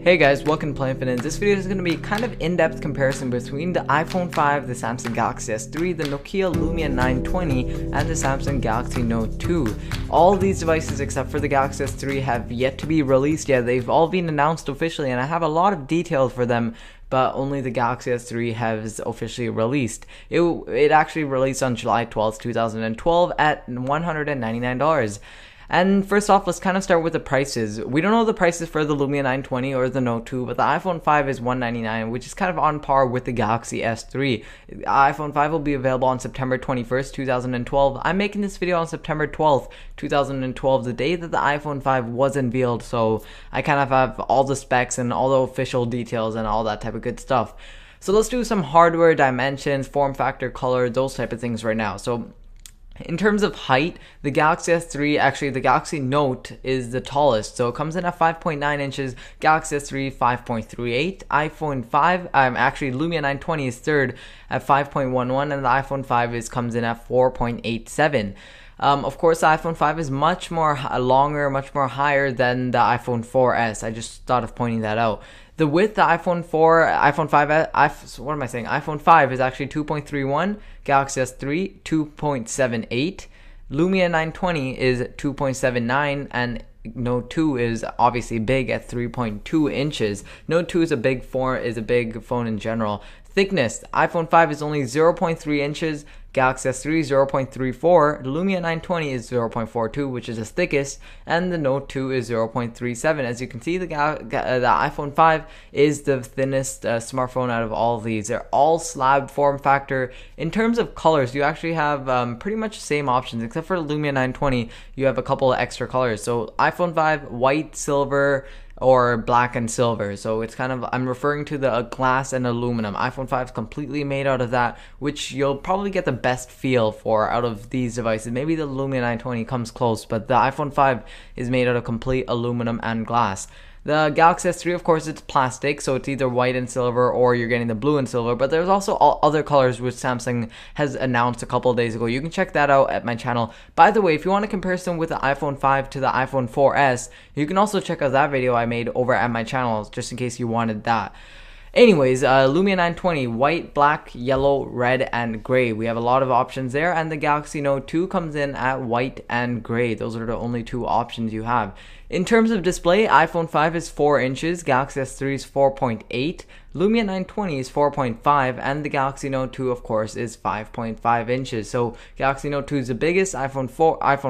Hey guys, welcome to Play Infinite. This video is going to be kind of in-depth comparison between the iPhone 5, the Samsung Galaxy S3, the Nokia Lumia 920, and the Samsung Galaxy Note 2. All these devices except for the Galaxy S3 have yet to be released yet. They've all been announced officially and I have a lot of details for them, but only the Galaxy S3 has officially released. It actually released on July 12th, 2012 at $199. And first off, let's kind of start with the prices. We don't know the prices for the Lumia 920 or the Note 2, but the iPhone 5 is $199, which is kind of on par with the Galaxy S3. The iPhone 5 will be available on September 21st, 2012. I'm making this video on September 12th, 2012, the day that the iPhone 5 was unveiled, so I kind of have all the specs and all the official details and all that type of good stuff. So let's do some hardware, dimensions, form factor, color, those type of things right now. So in terms of height, the Galaxy S3, actually the Galaxy Note is the tallest, so it comes in at 5.9 inches, Galaxy S3 5.38, iPhone 5, actually Lumia 920 is third at 5.11, and the iPhone 5 comes in at 4.87. Of course, the iPhone 5 is much more longer, much more higher than the iPhone 4S. I just thought of pointing that out. The width, the iPhone 5 is actually 2.31, Galaxy S3 2.78, Lumia 920 is 2.79, and Note 2 is obviously big at 3.2 inches. Note 2 is a big phone in general. Thickness, iPhone 5 is only 0.3 inches, Galaxy S3 0.34, the Lumia 920 is 0.42, which is the thickest, and the Note 2 is 0.37. As you can see, the iPhone 5 is the thinnest smartphone out of all of these. They're all slab form factor. In terms of colors, you actually have pretty much the same options, except for the Lumia 920, you have a couple of extra colors. So iPhone 5, white, silver, or black and silver. So it's kind of, I'm referring to the glass and aluminum. iPhone 5 is completely made out of that, which you'll probably get the best feel for out of these devices. Maybe the Lumia 920 comes close, but the iPhone 5 is made out of complete aluminum and glass. The Galaxy S3, of course, it's plastic, so it's either white and silver or you're getting the blue and silver, but there's also all other colors which Samsung has announced a couple of days ago. You can check that out at my channel. By the way, if you want a comparison with the iPhone 5 to the iPhone 4S, you can also check out that video I made over at my channel, just in case you wanted that. Anyways, Lumia 920, white, black, yellow, red, and gray. We have a lot of options there, and the Galaxy Note 2 comes in at white and gray. Those are the only two options you have. In terms of display, iPhone 5 is 4 inches, Galaxy S3 is 4.8, Lumia 920 is 4.5, and the Galaxy Note 2, of course, is 5.5 inches. So Galaxy Note 2 is the biggest, iPhone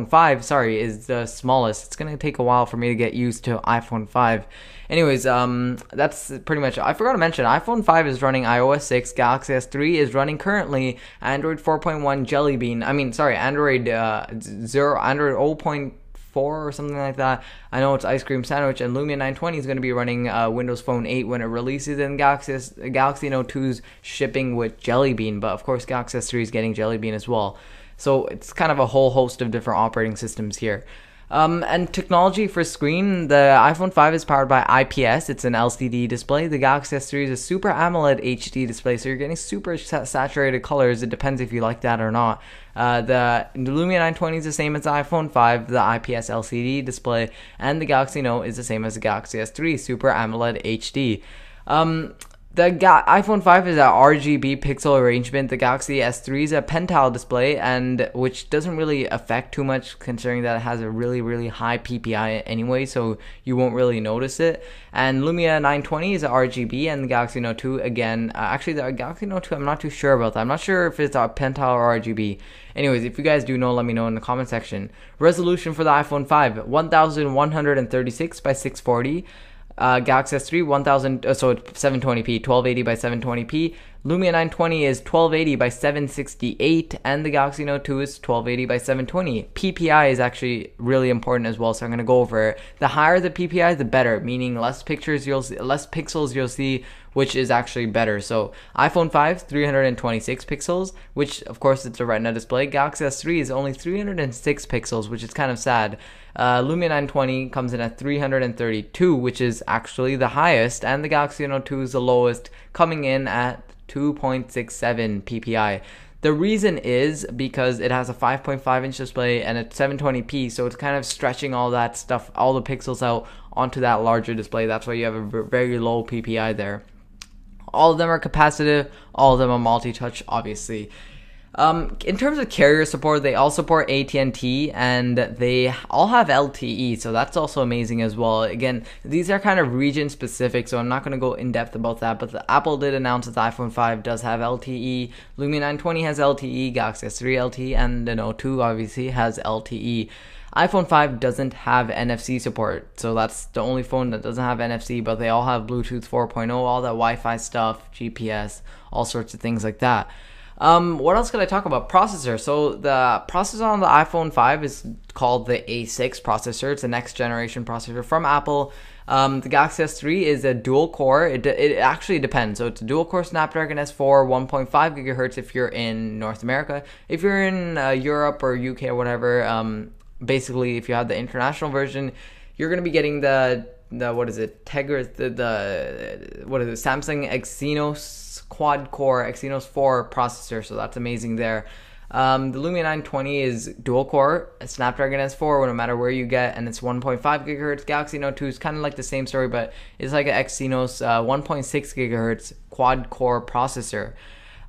5, is the smallest. It's going to take a while for me to get used to iPhone 5. Anyways, that's pretty much it. I forgot to mention, iPhone 5 is running iOS 6, Galaxy S3 is running currently Android 4.1 Jelly Bean. Android 0.4 or something like that. I know it's Ice Cream Sandwich, and Lumia 920 is going to be running Windows Phone 8 when it releases, and Galaxy Note 2's shipping with Jelly Bean, but of course Galaxy S3 is getting Jelly Bean as well. So it's kind of a whole host of different operating systems here. And technology for screen, the iPhone 5 is powered by IPS. It's an LCD display. The Galaxy S3 is a Super AMOLED HD display, so you're getting super saturated colors. It depends if you like that or not. The Lumia 920 is the same as the iPhone 5, the IPS LCD display, and the Galaxy Note is the same as the Galaxy S3, Super AMOLED HD. The iPhone 5 is a RGB pixel arrangement. The Galaxy S3 is a pentile display, and which doesn't really affect too much considering that it has a really high PPI anyway, so you won't really notice it. And Lumia 920 is a RGB, and the Galaxy Note 2 again. Actually, the Galaxy Note 2, I'm not too sure about that. I'm not sure if it's a pentile or RGB. Anyways, if you guys do know, let me know in the comment section. Resolution for the iPhone 5: 1136 by 640. Galaxy S3 so it's 720p, 1280 by 720p. Lumia 920 is 1280 by 768, and the Galaxy Note 2 is 1280 by 720. PPI is actually really important as well, so I'm going to go over it. The higher the PPI, the better, meaning less pixels you'll see, which is actually better. So iPhone 5, 326 pixels, which of course it's a Retina display. Galaxy S3 is only 306 pixels, which is kind of sad. Lumia 920 comes in at 332, which is actually the highest, and the Galaxy Note 2 is the lowest, coming in at 2.67 PPI. The reason is because it has a 5.5-inch display and it's 720p, so it's kind of stretching all that stuff, all the pixels out onto that larger display. That's why you have a very low PPI there. All of them are capacitive, all of them are multi-touch, obviously. In terms of carrier support, they all support AT&T and they all have LTE, so that's also amazing as well. Again, these are kind of region specific, so I'm not going to go in depth about that, but Apple did announce that the iPhone 5 does have LTE, Lumia 920 has LTE, Galaxy S3 LTE, and the Note 2 obviously has LTE. iPhone 5 doesn't have NFC support, so that's the only phone that doesn't have NFC, but they all have Bluetooth 4.0, all that Wi-Fi stuff, GPS, all sorts of things like that. What else could I talk about? Processor. So the processor on the iPhone 5 is called the A6 processor. It's a next generation processor from Apple. The Galaxy S3 is a dual core. It actually depends. So it's a dual core Snapdragon S4, 1.5 gigahertz if you're in North America. If you're in Europe or UK or whatever, basically if you have the international version, you're going to be getting the what is it? What is it? Samsung Exynos quad-core Exynos 4 processor, so that's amazing there. The Lumia 920 is dual-core, Snapdragon S4, no matter where you get, and it's 1.5 gigahertz. Galaxy Note 2 is kind of like the same story, but it's like an Exynos 1.6 gigahertz quad-core processor.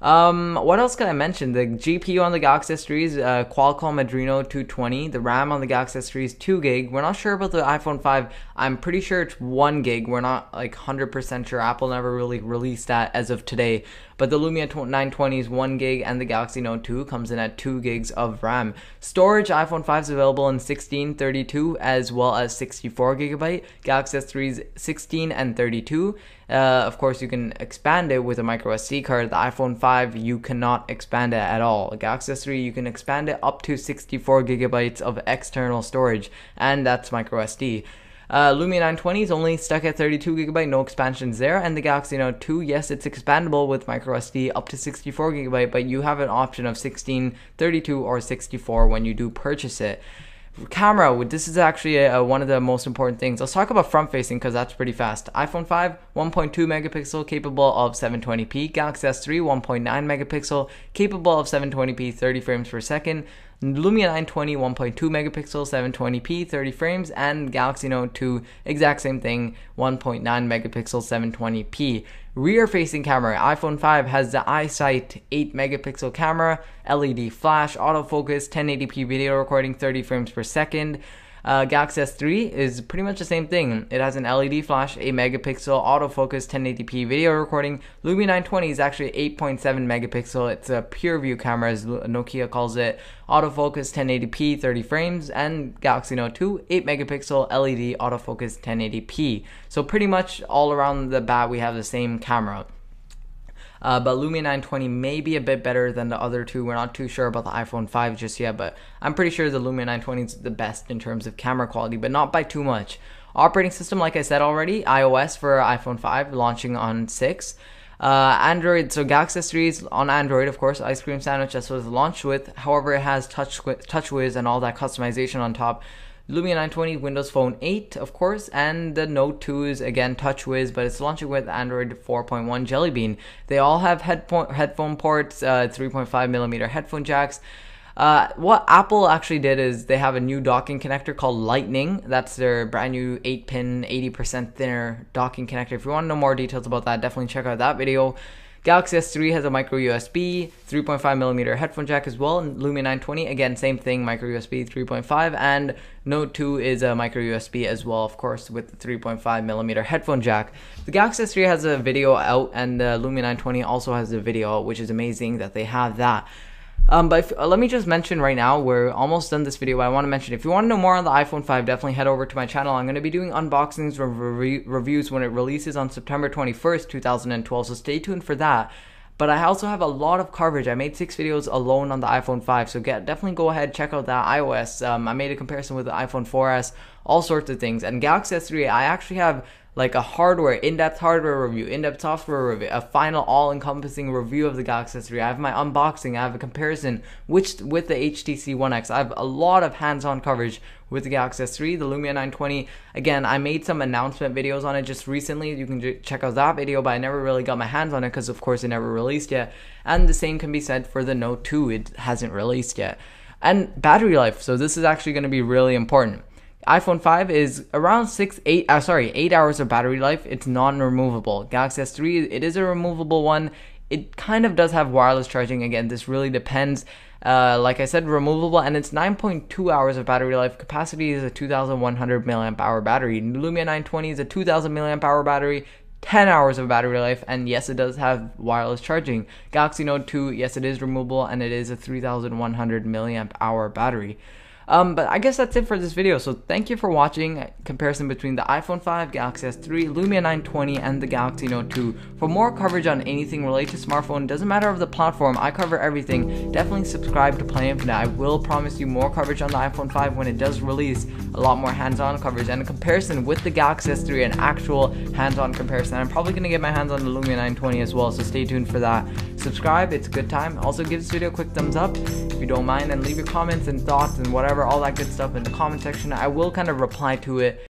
What else can I mention? The GPU on the Galaxy S3 is Qualcomm Adreno 220. The RAM on the Galaxy S3 is 2 gig. We're not sure about the iPhone 5. I'm pretty sure it's 1 gig. We're not like 100% sure. Apple never really released that as of today. But the Lumia 920 is 1 gig and the Galaxy Note 2 comes in at 2 gigs of RAM. Storage, iPhone 5 is available in 16, 32 as well as 64 gigabyte. Galaxy S3 is 16 and 32. Of course, you can expand it with a micro SD card. The iPhone 5, you cannot expand it at all. Galaxy S3, you can expand it up to 64 gigabytes of external storage, and that's micro SD. Lumia 920 is only stuck at 32 gigabyte, no expansions there, and the Galaxy Note 2, yes, it's expandable with micro SD up to 64 gigabyte, but you have an option of 16, 32, or 64 when you do purchase it. Camera, this is actually one of the most important things. Let's talk about front facing because that's pretty fast. iPhone 5, 1.2 megapixel, capable of 720p. Galaxy S3, 1.9 megapixel, capable of 720p, 30 frames per second. Lumia 920, 1.2 megapixel, 720p, 30 frames, and Galaxy Note 2, exact same thing, 1.9 megapixel, 720p. Rear facing camera, iPhone 5 has the iSight 8 megapixel camera, LED flash, autofocus, 1080p video recording, 30 frames per second. Galaxy S3 is pretty much the same thing. It has an LED flash, 8 megapixel, autofocus, 1080p video recording. Lumia 920 is actually 8.7 megapixel. It's a pure view camera, as Nokia calls it. Autofocus, 1080p, 30 frames, and Galaxy Note 2, 8 megapixel, LED, autofocus, 1080p. So pretty much all around the bat, we have the same camera. But Lumia 920 may be a bit better than the other two. We're not too sure about the iPhone 5 just yet, but I'm pretty sure the Lumia 920 is the best in terms of camera quality, but not by too much. Operating system, like I said already, iOS for iPhone 5, launching on 6. Android, so Galaxy S3 is on Android, of course, Ice Cream Sandwich, that's what it's launched with. However, it has TouchWiz and all that customization on top. Lumia 920, Windows Phone 8, of course, and the Note 2 is, again, TouchWiz, but it's launching with Android 4.1 Jelly Bean. They all have headphone ports, 3.5mm headphone jacks. What Apple actually did is they have a new docking connector called Lightning. That's their brand new 8-pin, 80% thinner docking connector. If you want to know more details about that, definitely check out that video. Galaxy S3 has a micro USB, 3.5mm headphone jack as well, and Lumia 920, again, same thing, micro USB 3.5, and Note 2 is a micro USB as well, of course, with the 3.5mm headphone jack. The Galaxy S3 has a video out, and the Lumia 920 also has a video out, which is amazing that they have that. But let me just mention right now, we're almost done this video, but I want to mention, if you want to know more on the iPhone 5, definitely head over to my channel. I'm going to be doing unboxings, reviews when it releases on September 21st, 2012, so stay tuned for that. But I also have a lot of coverage. I made 6 videos alone on the iPhone 5, so definitely go ahead, check out that iOS. I made a comparison with the iPhone 4S, all sorts of things. And Galaxy S3, I actually have like a hardware, in-depth hardware review, in-depth software review, a final all-encompassing review of the Galaxy S3. I have my unboxing, I have a comparison with the HTC One X. I have a lot of hands-on coverage with the Galaxy S3, the Lumia 920. Again, I made some announcement videos on it just recently. You can check out that video, but I never really got my hands on it because, of course, it never released yet. And the same can be said for the Note 2. It hasn't released yet. And battery life. So this is actually going to be really important. iPhone 5 is around 8 hours of battery life. It's non-removable. Galaxy S3, it is a removable one. It kind of does have wireless charging. Again, this really depends. Like I said, removable, and it's 9.2 hours of battery life. Capacity is a 2,100 milliamp hour battery. Lumia 920 is a 2,000 milliamp hour battery. 10 hours of battery life, and yes, it does have wireless charging. Galaxy Note 2, yes, it is removable, and it is a 3,100 milliamp hour battery. But I guess that's it for this video. So thank you for watching. Comparison between the iPhone 5, Galaxy S3, Lumia 920, and the Galaxy Note 2. For more coverage on anything related to smartphone, doesn't matter of the platform, I cover everything. Definitely subscribe to Play Infinite. I will promise you more coverage on the iPhone 5 when it does release. A lot more hands-on coverage and a comparison with the Galaxy S3, an actual hands-on comparison. I'm probably going to get my hands on the Lumia 920 as well, so stay tuned for that. Subscribe, it's a good time. Also give this video a quick thumbs up if you don't mind, and leave your comments and thoughts and whatever, all that good stuff in the comment section. I will kind of reply to it